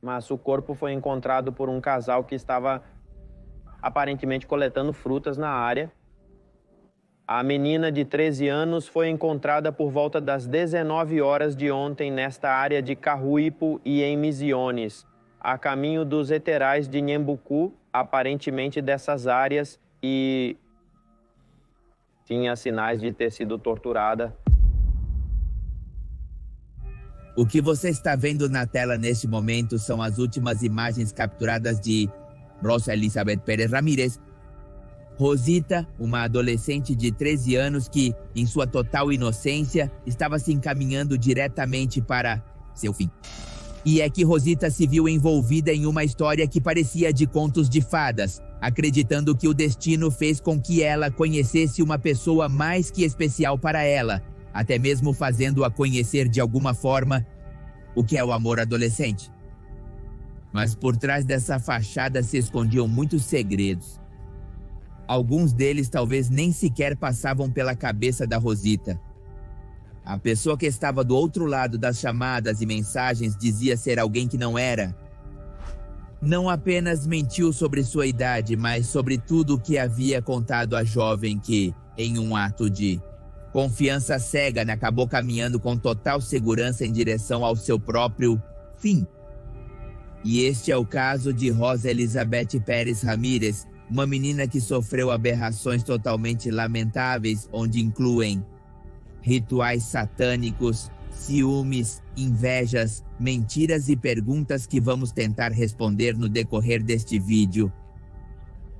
mas o corpo foi encontrado por um casal que estava aparentemente coletando frutas na área. A menina de 13 anos foi encontrada por volta das 19 horas de ontem nesta área de Carruípo e em Misiones, a caminho dos Eterais de Nhembucu, aparentemente dessas áreas, e tinha sinais de ter sido torturada. O que você está vendo na tela neste momento são as últimas imagens capturadas de Rosa Elizabeth Pérez Ramírez, Rosita, uma adolescente de 13 anos que, em sua total inocência, estava se encaminhando diretamente para seu fim. E é que Rosita se viu envolvida em uma história que parecia de contos de fadas, acreditando que o destino fez com que ela conhecesse uma pessoa mais que especial para ela, até mesmo fazendo-a conhecer de alguma forma o que é o amor adolescente. Mas por trás dessa fachada se escondiam muitos segredos. Alguns deles talvez nem sequer passavam pela cabeça da Rosita. A pessoa que estava do outro lado das chamadas e mensagens dizia ser alguém que não era. Não apenas mentiu sobre sua idade, mas sobre tudo o que havia contado à jovem que, em um ato de confiança cega, acabou caminhando com total segurança em direção ao seu próprio fim. E este é o caso de Rosa Elizabeth Pérez Ramírez, uma menina que sofreu aberrações totalmente lamentáveis, onde incluem rituais satânicos, ciúmes, invejas, mentiras e perguntas que vamos tentar responder no decorrer deste vídeo.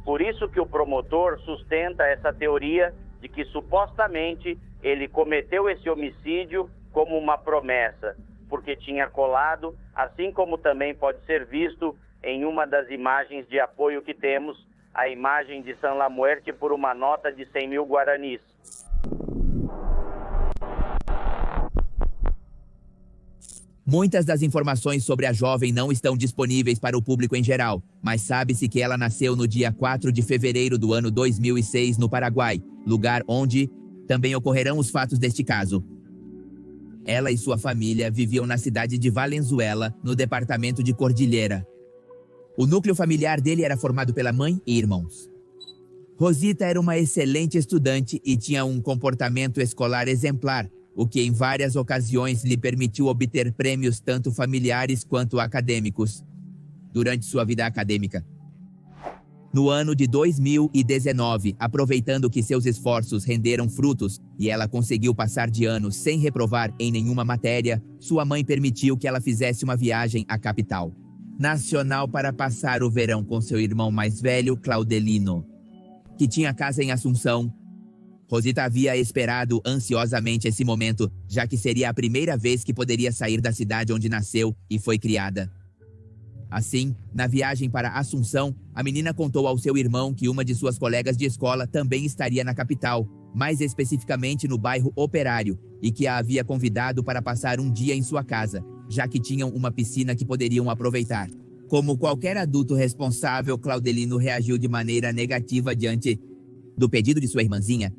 Por isso que o promotor sustenta essa teoria de que supostamente ele cometeu esse homicídio como uma promessa, porque tinha colado, assim como também pode ser visto em uma das imagens de apoio que temos, a imagem de San La Muerte por uma nota de 100 mil guaranis. Muitas das informações sobre a jovem não estão disponíveis para o público em geral, mas sabe-se que ela nasceu no dia 4 de fevereiro do ano 2006 no Paraguai, lugar onde também ocorrerão os fatos deste caso. Ela e sua família viviam na cidade de Valenzuela, no departamento de Cordilheira. O núcleo familiar dele era formado pela mãe e irmãos. Rosita era uma excelente estudante e tinha um comportamento escolar exemplar, o que em várias ocasiões lhe permitiu obter prêmios tanto familiares quanto acadêmicos durante sua vida acadêmica. No ano de 2019, aproveitando que seus esforços renderam frutos e ela conseguiu passar de ano sem reprovar em nenhuma matéria, sua mãe permitiu que ela fizesse uma viagem à capital nacional para passar o verão com seu irmão mais velho, Claudelino, que tinha casa em Assunção. Rosita havia esperado ansiosamente esse momento, já que seria a primeira vez que poderia sair da cidade onde nasceu e foi criada. Assim, na viagem para Assunção, a menina contou ao seu irmão que uma de suas colegas de escola também estaria na capital, mais especificamente no bairro Operário, e que a havia convidado para passar um dia em sua casa, já que tinham uma piscina que poderiam aproveitar. Como qualquer adulto responsável, Claudelino reagiu de maneira negativa diante do pedido de sua irmãzinha.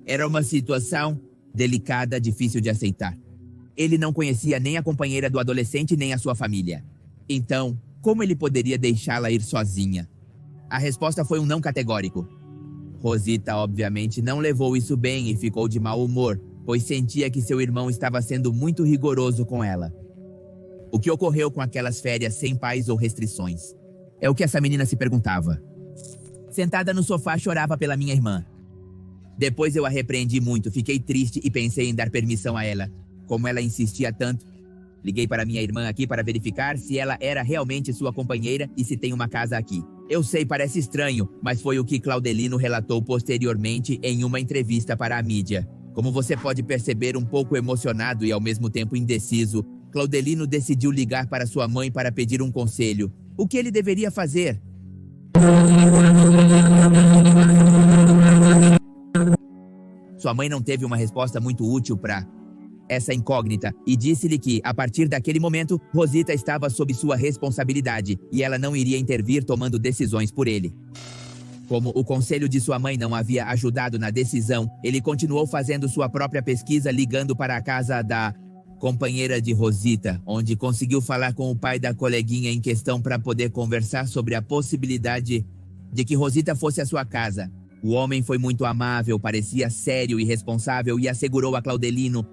Era uma situação delicada, difícil de aceitar. Ele não conhecia nem a companheira do adolescente nem a sua família. Então, como ele poderia deixá-la ir sozinha? A resposta foi um não categórico. Rosita, obviamente, não levou isso bem e ficou de mau humor, pois sentia que seu irmão estava sendo muito rigoroso com ela. O que ocorreu com aquelas férias sem pais ou restrições? É o que essa menina se perguntava. Sentada no sofá, chorava pela minha irmã. Depois eu a repreendi muito, fiquei triste e pensei em dar permissão a ela. Como ela insistia tanto, liguei para minha irmã aqui para verificar se ela era realmente sua companheira e se tem uma casa aqui. Eu sei, parece estranho, mas foi o que Claudelino relatou posteriormente em uma entrevista para a mídia. Como você pode perceber, um pouco emocionado e ao mesmo tempo indeciso, Claudelino decidiu ligar para sua mãe para pedir um conselho. O que ele deveria fazer? Sua mãe não teve uma resposta muito útil para essa incógnita e disse-lhe que, a partir daquele momento, Rosita estava sob sua responsabilidade e ela não iria intervir tomando decisões por ele. Como o conselho de sua mãe não havia ajudado na decisão, ele continuou fazendo sua própria pesquisa ligando para a casa da companheira de Rosita, onde conseguiu falar com o pai da coleguinha em questão para poder conversar sobre a possibilidade de que Rosita fosse à sua casa. O homem foi muito amável, parecia sério e responsável e assegurou a Claudelino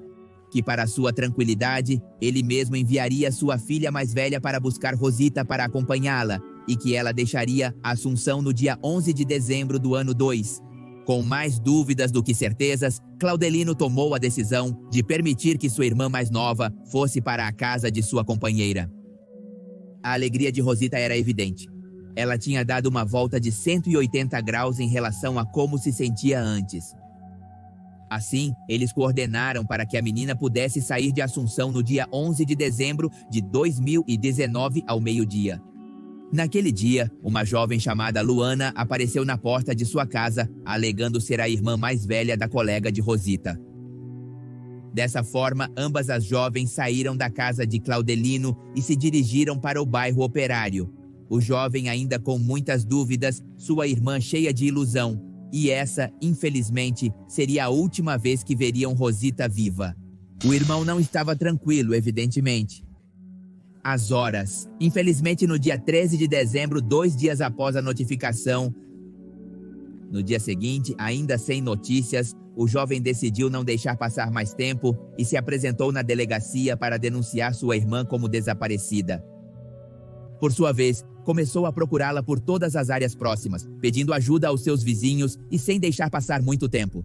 que, para sua tranquilidade, ele mesmo enviaria sua filha mais velha para buscar Rosita para acompanhá-la e que ela deixaria Assunção no dia 11 de dezembro do ano 2. Com mais dúvidas do que certezas, Claudelino tomou a decisão de permitir que sua irmã mais nova fosse para a casa de sua companheira. A alegria de Rosita era evidente. Ela tinha dado uma volta de 180 graus em relação a como se sentia antes. Assim, eles coordenaram para que a menina pudesse sair de Assunção no dia 11 de dezembro de 2019 ao meio-dia. Naquele dia, uma jovem chamada Luana apareceu na porta de sua casa, alegando ser a irmã mais velha da colega de Rosita. Dessa forma, ambas as jovens saíram da casa de Claudelino e se dirigiram para o bairro Operário. O jovem ainda com muitas dúvidas, sua irmã cheia de ilusão. E essa, infelizmente, seria a última vez que veriam Rosita viva. O irmão não estava tranquilo, evidentemente. As horas. Infelizmente, no dia 13 de dezembro, 2 dias após a notificação. No dia seguinte, ainda sem notícias, o jovem decidiu não deixar passar mais tempo e se apresentou na delegacia para denunciar sua irmã como desaparecida. Por sua vez, começou a procurá-la por todas as áreas próximas, pedindo ajuda aos seus vizinhos e sem deixar passar muito tempo.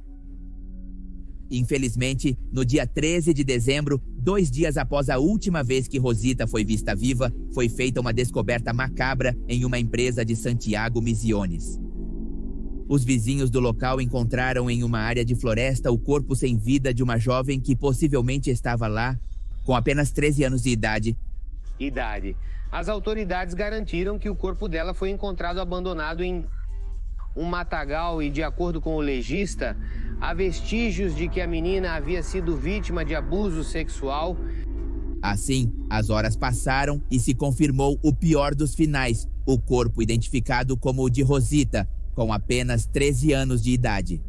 Infelizmente, no dia 13 de dezembro, 2 dias após a última vez que Rosita foi vista viva, foi feita uma descoberta macabra em uma empresa de Santiago Misiones. Os vizinhos do local encontraram em uma área de floresta o corpo sem vida de uma jovem que possivelmente estava lá com apenas 13 anos de idade. As autoridades garantiram que o corpo dela foi encontrado abandonado em um matagal e, de acordo com o legista, há vestígios de que a menina havia sido vítima de abuso sexual. Assim, as horas passaram e se confirmou o pior dos finais, o corpo identificado como o de Rosita, com apenas 13 anos de idade.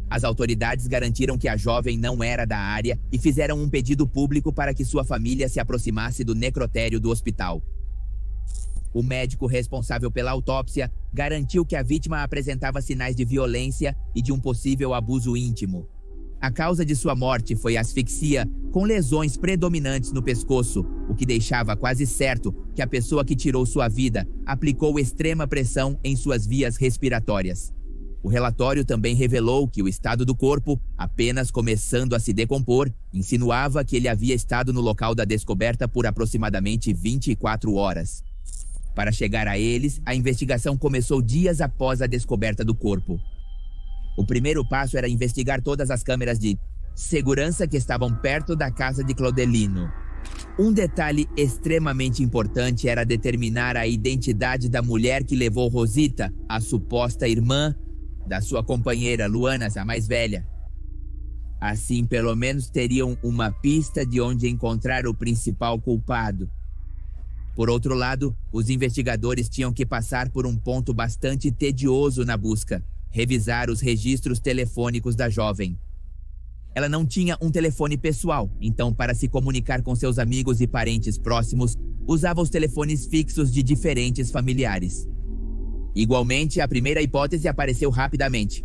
As autoridades garantiram que a jovem não era da área e fizeram um pedido público para que sua família se aproximasse do necrotério do hospital. O médico responsável pela autópsia garantiu que a vítima apresentava sinais de violência e de um possível abuso íntimo. A causa de sua morte foi asfixia, com lesões predominantes no pescoço, o que deixava quase certo que a pessoa que tirou sua vida aplicou extrema pressão em suas vias respiratórias. O relatório também revelou que o estado do corpo, apenas começando a se decompor, insinuava que ele havia estado no local da descoberta por aproximadamente 24 horas. Para chegar a eles, a investigação começou dias após a descoberta do corpo. O primeiro passo era investigar todas as câmeras de segurança que estavam perto da casa de Claudelino. Um detalhe extremamente importante era determinar a identidade da mulher que levou Rosita, a suposta irmã da sua companheira Luana, a mais velha. Assim, pelo menos teriam uma pista de onde encontrar o principal culpado. Por outro lado, os investigadores tinham que passar por um ponto bastante tedioso na busca: revisar os registros telefônicos da jovem. Ela não tinha um telefone pessoal, então, para se comunicar com seus amigos e parentes próximos, usava os telefones fixos de diferentes familiares. Igualmente, a primeira hipótese apareceu rapidamente.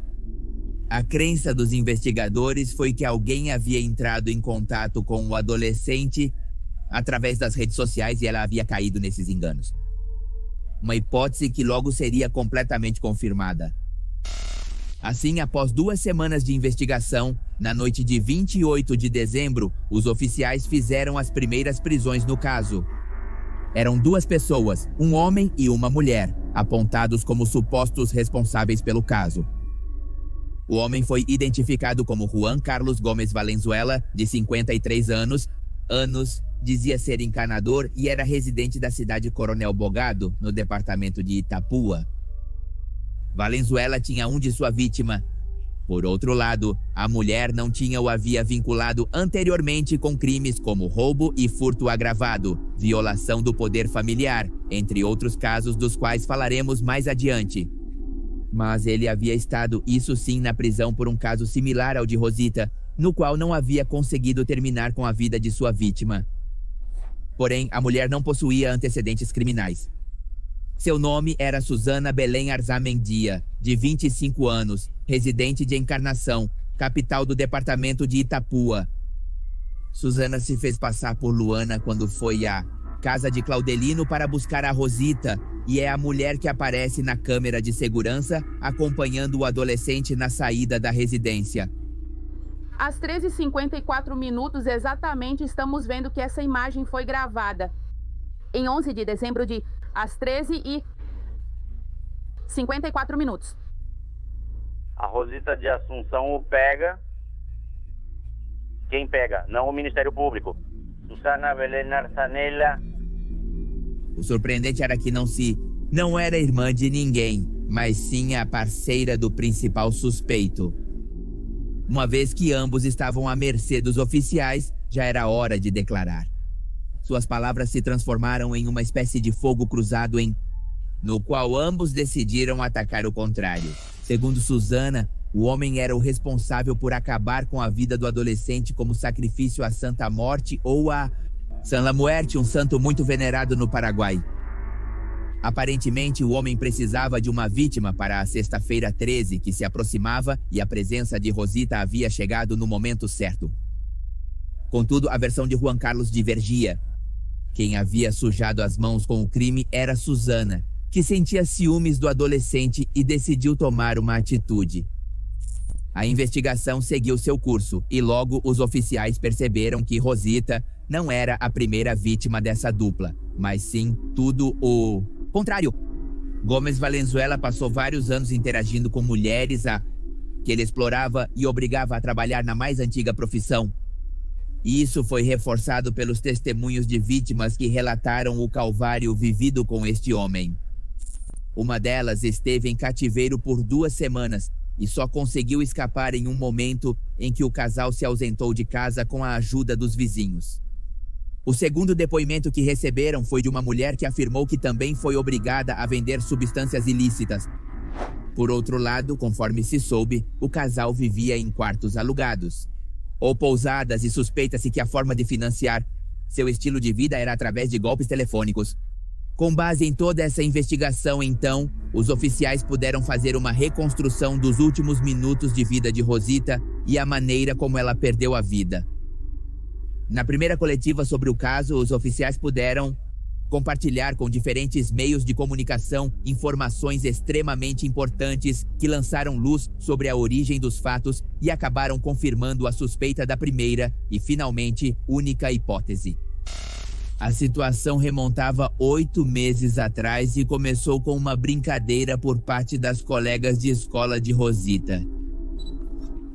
A crença dos investigadores foi que alguém havia entrado em contato com o adolescente através das redes sociais e ela havia caído nesses enganos. Uma hipótese que logo seria completamente confirmada. Assim, após 2 semanas de investigação, na noite de 28 de dezembro, os oficiais fizeram as primeiras prisões no caso. Eram 2 pessoas, um homem e uma mulher, apontados como supostos responsáveis pelo caso. O homem foi identificado como Juan Carlos Gomes Valenzuela, de 53 anos, dizia ser encanador e era residente da cidade Coronel Bogado, no departamento de Itapúa. Valenzuela tinha um de sua vítima. Por outro lado, a mulher não tinha ou havia vinculado anteriormente com crimes como roubo e furto agravado, violação do poder familiar, entre outros casos dos quais falaremos mais adiante. Mas ele havia estado, isso sim, na prisão por um caso similar ao de Rosita, no qual não havia conseguido terminar com a vida de sua vítima. Porém, a mulher não possuía antecedentes criminais. Seu nome era Suzana Belém Arzamendia, de 25 anos, residente de Encarnação, capital do departamento de Itapua. Suzana se fez passar por Luana quando foi à casa de Claudelino para buscar a Rosita, e é a mulher que aparece na câmera de segurança acompanhando o adolescente na saída da residência. Às 13h54 exatamente, estamos vendo que essa imagem foi gravada em 11 de dezembro às 13h54. A Rosita de Assunção o pega. Quem pega? Não o Ministério Público. Suzana Belém Arzamendia. O surpreendente era que não era irmã de ninguém, mas sim a parceira do principal suspeito. Uma vez que ambos estavam à mercê dos oficiais, já era hora de declarar. Suas palavras se transformaram em uma espécie de fogo cruzado no qual ambos decidiram atacar o contrário. Segundo Suzana, o homem era o responsável por acabar com a vida do adolescente como sacrifício à Santa Morte ou a San La Muerte, um santo muito venerado no Paraguai. Aparentemente, o homem precisava de uma vítima para a sexta-feira 13, que se aproximava, e a presença de Rosita havia chegado no momento certo. Contudo, a versão de Juan Carlos divergia. Quem havia sujado as mãos com o crime era Suzana, que sentia ciúmes do adolescente e decidiu tomar uma atitude. A investigação seguiu seu curso e logo os oficiais perceberam que Rosita não era a primeira vítima dessa dupla, mas sim tudo o contrário. Gomes Valenzuela passou vários anos interagindo com mulheres que ele explorava e obrigava a trabalhar na mais antiga profissão. E isso foi reforçado pelos testemunhos de vítimas que relataram o calvário vivido com este homem. Uma delas esteve em cativeiro por 2 semanas e só conseguiu escapar em um momento em que o casal se ausentou de casa com a ajuda dos vizinhos. O segundo depoimento que receberam foi de uma mulher que afirmou que também foi obrigada a vender substâncias ilícitas. Por outro lado, conforme se soube, o casal vivia em quartos alugados ou pousadas e suspeita-se que a forma de financiar seu estilo de vida era através de golpes telefônicos. Com base em toda essa investigação, então, os oficiais puderam fazer uma reconstrução dos últimos minutos de vida de Rosita e a maneira como ela perdeu a vida. Na primeira coletiva sobre o caso, os oficiais puderam compartilhar com diferentes meios de comunicação informações extremamente importantes que lançaram luz sobre a origem dos fatos e acabaram confirmando a suspeita da primeira e, finalmente, única hipótese. A situação remontava 8 meses atrás e começou com uma brincadeira por parte das colegas de escola de Rosita.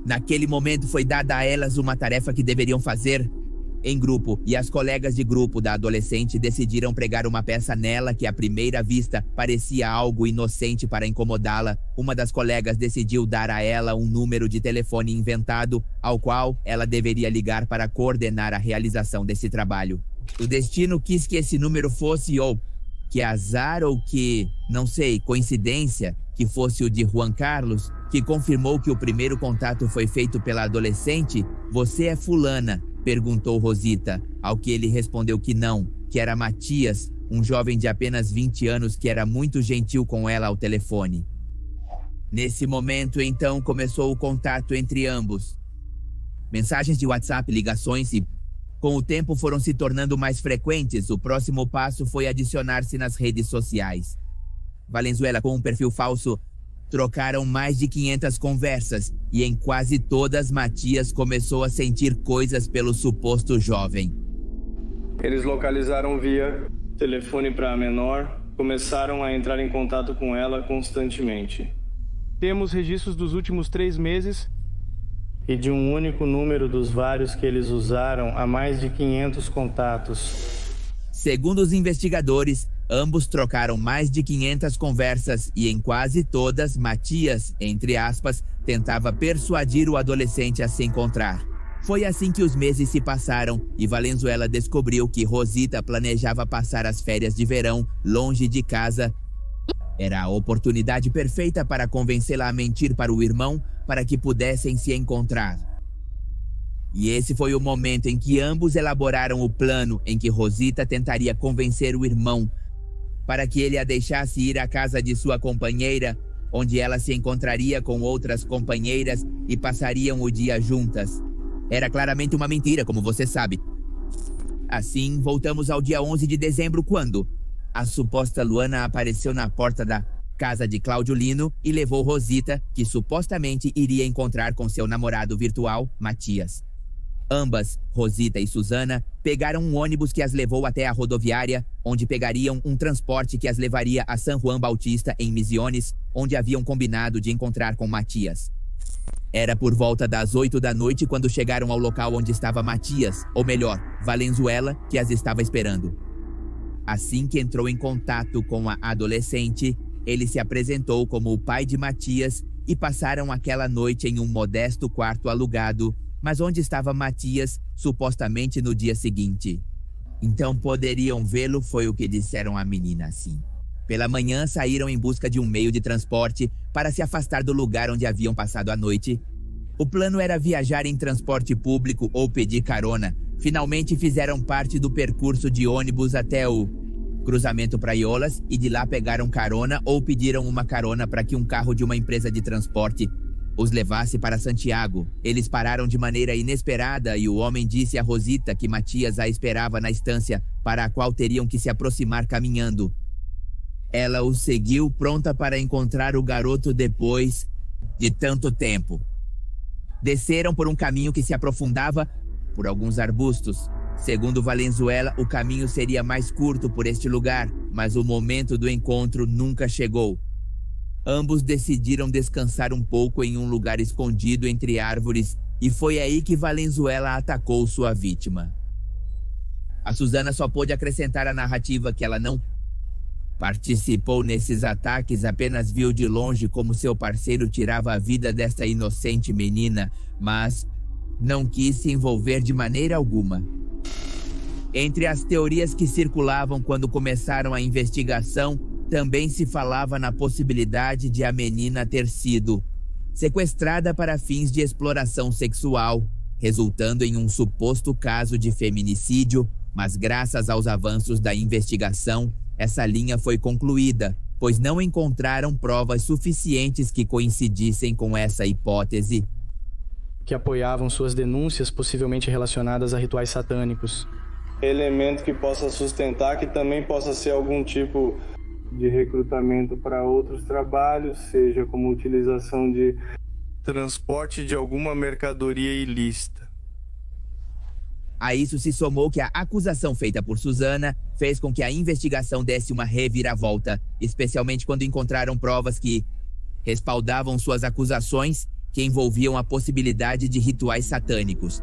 Naquele momento foi dada a elas uma tarefa que deveriam fazer em grupo, e as colegas de grupo da adolescente decidiram pregar uma peça nela que à primeira vista parecia algo inocente para incomodá-la. Uma das colegas decidiu dar a ela um número de telefone inventado, ao qual ela deveria ligar para coordenar a realização desse trabalho. O destino quis que esse número fosse, ou que azar ou que, não sei, coincidência, que fosse o de Juan Carlos, que confirmou que o primeiro contato foi feito pela adolescente. "Você é fulana?", perguntou Rosita, ao que ele respondeu que não, que era Matias, um jovem de apenas 20 anos que era muito gentil com ela ao telefone. Nesse momento, então, começou o contato entre ambos. Mensagens de WhatsApp, ligações e, com o tempo, foram se tornando mais frequentes. O próximo passo foi adicionar-se nas redes sociais. Valenzuela, com um perfil falso, trocaram mais de 500 conversas e em quase todas Matias começou a sentir coisas pelo suposto jovem. Eles localizaram via telefone para a menor, começaram a entrar em contato com ela constantemente. Temos registros dos últimos 3 meses e de um único número dos vários que eles usaram a mais de 500 contatos. Segundo os investigadores, ambos trocaram mais de 500 conversas e em quase todas, Matias, entre aspas, tentava persuadir o adolescente a se encontrar. Foi assim que os meses se passaram e Valenzuela descobriu que Rosita planejava passar as férias de verão longe de casa. Era a oportunidade perfeita para convencê-la a mentir para o irmão para que pudessem se encontrar. E esse foi o momento em que ambos elaboraram o plano em que Rosita tentaria convencer o irmão para que ele a deixasse ir à casa de sua companheira, onde ela se encontraria com outras companheiras e passariam o dia juntas. Era claramente uma mentira, como você sabe. Assim, voltamos ao dia 11 de dezembro, quando a suposta Luana apareceu na porta da casa de Cláudio Lino e levou Rosita, que supostamente iria encontrar com seu namorado virtual, Matias. Ambas, Rosita e Suzana, pegaram um ônibus que as levou até a rodoviária, onde pegariam um transporte que as levaria a San Juan Bautista, em Misiones, onde haviam combinado de encontrar com Matias. Era por volta das 8 da noite quando chegaram ao local onde estava Matias, ou melhor, Valenzuela, que as estava esperando. Assim que entrou em contato com a adolescente, ele se apresentou como o pai de Matias e passaram aquela noite em um modesto quarto alugado, mas onde estava Matias, supostamente no dia seguinte. Então poderiam vê-lo, foi o que disseram à menina assim. Pela manhã saíram em busca de um meio de transporte para se afastar do lugar onde haviam passado a noite. O plano era viajar em transporte público ou pedir carona. Finalmente fizeram parte do percurso de ônibus até o cruzamento Praiolas e de lá pegaram carona ou pediram uma carona para que um carro de uma empresa de transporte os levasse para Santiago. Eles pararam de maneira inesperada e o homem disse a Rosita que Matias a esperava na estância, para a qual teriam que se aproximar caminhando. Ela o seguiu, pronta para encontrar o garoto depois de tanto tempo. Desceram por um caminho que se aprofundava por alguns arbustos. Segundo Valenzuela, o caminho seria mais curto por este lugar, mas o momento do encontro nunca chegou. Ambos decidiram descansar um pouco em um lugar escondido entre árvores e foi aí que Valenzuela atacou sua vítima. A Suzana só pôde acrescentar à narrativa que ela não participou nesses ataques, apenas viu de longe como seu parceiro tirava a vida desta inocente menina, mas não quis se envolver de maneira alguma. Entre as teorias que circulavam quando começaram a investigação, também se falava na possibilidade de a menina ter sido sequestrada para fins de exploração sexual, resultando em um suposto caso de feminicídio, mas graças aos avanços da investigação, essa linha foi concluída, pois não encontraram provas suficientes que coincidissem com essa hipótese. Que apoiavam suas denúncias possivelmente relacionadas a rituais satânicos. Elemento que possa sustentar que também possa ser algum tipo de recrutamento para outros trabalhos, seja como utilização de transporte de alguma mercadoria ilícita. A isso se somou que a acusação feita por Suzana fez com que a investigação desse uma reviravolta, especialmente quando encontraram provas que respaldavam suas acusações, que envolviam a possibilidade de rituais satânicos.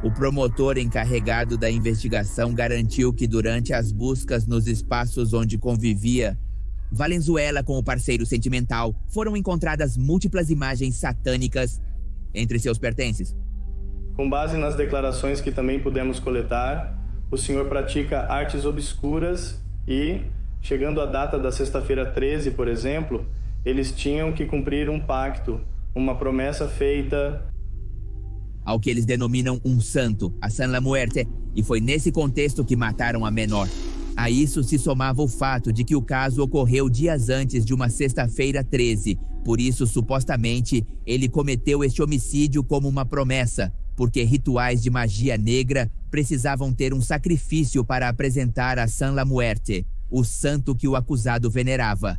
O promotor encarregado da investigação garantiu que durante as buscas nos espaços onde convivia Valenzuela com o parceiro sentimental, foram encontradas múltiplas imagens satânicas entre seus pertences. Com base nas declarações que também pudemos coletar, o senhor pratica artes obscuras e, chegando à data da sexta-feira 13, por exemplo, eles tinham que cumprir um pacto, uma promessa feita ao que eles denominam um santo, a San La Muerte, e foi nesse contexto que mataram a menor. A isso se somava o fato de que o caso ocorreu dias antes de uma sexta-feira 13, por isso, supostamente, ele cometeu este homicídio como uma promessa, porque rituais de magia negra precisavam ter um sacrifício para apresentar a San La Muerte, o santo que o acusado venerava.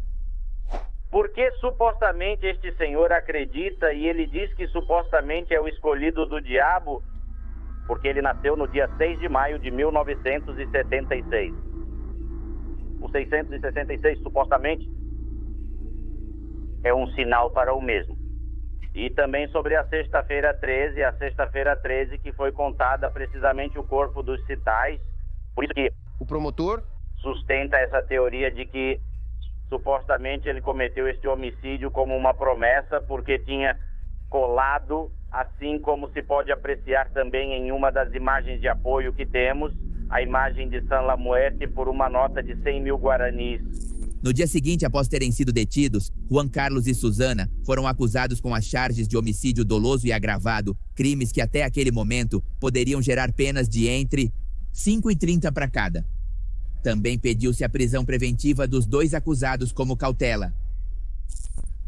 Porque supostamente este senhor acredita e ele diz que supostamente é o escolhido do diabo, porque ele nasceu no dia 6 de maio de 1976. O 666 supostamente é um sinal para o mesmo. E também sobre a sexta-feira 13, que foi contada precisamente o corpo dos citais. Por isso que o promotor sustenta essa teoria de que supostamente ele cometeu este homicídio como uma promessa, porque tinha colado, assim como se pode apreciar também em uma das imagens de apoio que temos, a imagem de San La Muerte por uma nota de 100 mil guaranis. No dia seguinte, após terem sido detidos, Juan Carlos e Susana foram acusados com as charges de homicídio doloso e agravado, crimes que até aquele momento poderiam gerar penas de entre 5 e 30 para cada. Também pediu-se a prisão preventiva dos 2 acusados como cautela.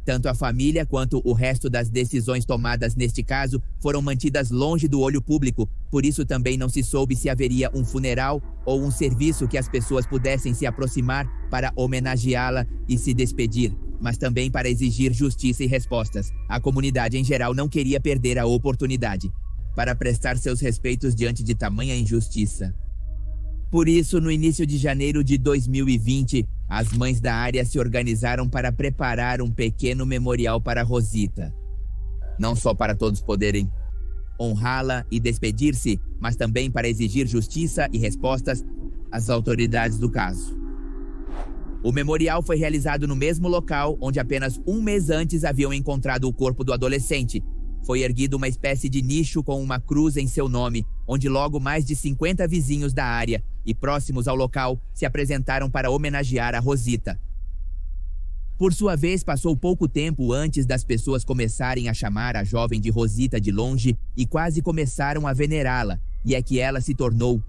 Tanto a família quanto o resto das decisões tomadas neste caso foram mantidas longe do olho público, por isso também não se soube se haveria um funeral ou um serviço que as pessoas pudessem se aproximar para homenageá-la e se despedir, mas também para exigir justiça e respostas. A comunidade em geral não queria perder a oportunidade para prestar seus respeitos diante de tamanha injustiça. Por isso, no início de janeiro de 2020, as mães da área se organizaram para preparar um pequeno memorial para Rosita. Não só para todos poderem honrá-la e despedir-se, mas também para exigir justiça e respostas às autoridades do caso. O memorial foi realizado no mesmo local onde apenas um mês antes haviam encontrado o corpo do adolescente. Foi erguido uma espécie de nicho com uma cruz em seu nome, onde logo mais de 50 vizinhos da área e próximos ao local se apresentaram para homenagear a Rosita. Por sua vez, passou pouco tempo antes das pessoas começarem a chamar a jovem de Rosita de longe e quase começaram a venerá-la, e é que ela se tornou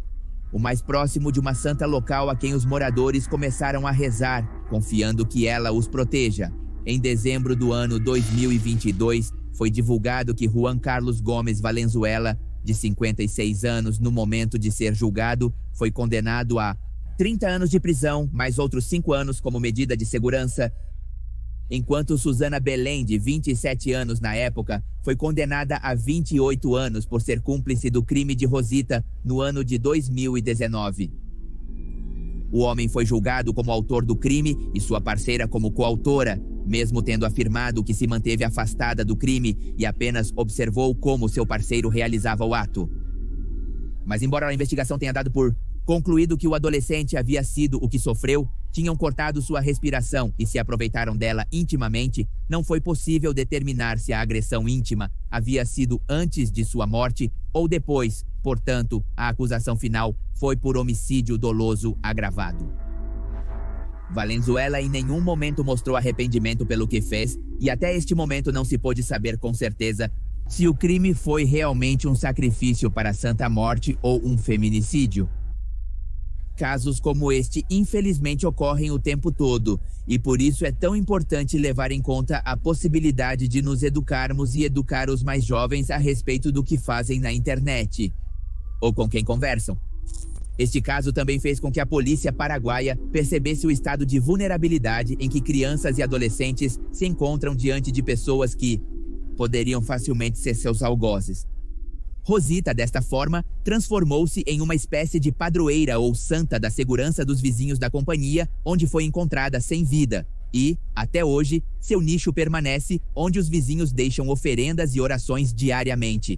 o mais próximo de uma santa local a quem os moradores começaram a rezar, confiando que ela os proteja. Em dezembro do ano 2022, foi divulgado que Juan Carlos Gomes Valenzuela, de 56 anos, no momento de ser julgado, foi condenado a 30 anos de prisão, mais outros 5 anos como medida de segurança, enquanto Susana Belém, de 27 anos na época, foi condenada a 28 anos por ser cúmplice do crime de Rosita no ano de 2019. O homem foi julgado como autor do crime e sua parceira como coautora, mesmo tendo afirmado que se manteve afastada do crime e apenas observou como seu parceiro realizava o ato. Mas embora a investigação tenha dado por concluído que o adolescente havia sido o que sofreu, tinham cortado sua respiração e se aproveitaram dela intimamente, não foi possível determinar se a agressão íntima havia sido antes de sua morte ou depois. Portanto, a acusação final foi por homicídio doloso agravado. Valenzuela em nenhum momento mostrou arrependimento pelo que fez e até este momento não se pôde saber com certeza se o crime foi realmente um sacrifício para a Santa Morte ou um feminicídio. Casos como este, infelizmente, ocorrem o tempo todo, e por isso é tão importante levar em conta a possibilidade de nos educarmos e educar os mais jovens a respeito do que fazem na internet, ou com quem conversam. Este caso também fez com que a polícia paraguaia percebesse o estado de vulnerabilidade em que crianças e adolescentes se encontram diante de pessoas que poderiam facilmente ser seus algozes. Rosita, desta forma, transformou-se em uma espécie de padroeira ou santa da segurança dos vizinhos da companhia, onde foi encontrada sem vida. E, até hoje, seu nicho permanece, onde os vizinhos deixam oferendas e orações diariamente,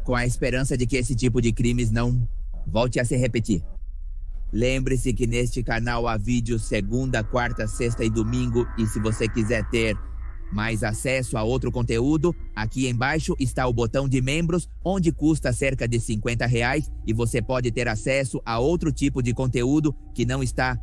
com a esperança de que esse tipo de crimes não volte a se repetir. Lembre-se que neste canal há vídeos segunda, quarta, sexta e domingo, e se você quiser ter mais acesso a outro conteúdo, aqui embaixo está o botão de membros, onde custa cerca de R$50 e você pode ter acesso a outro tipo de conteúdo que não está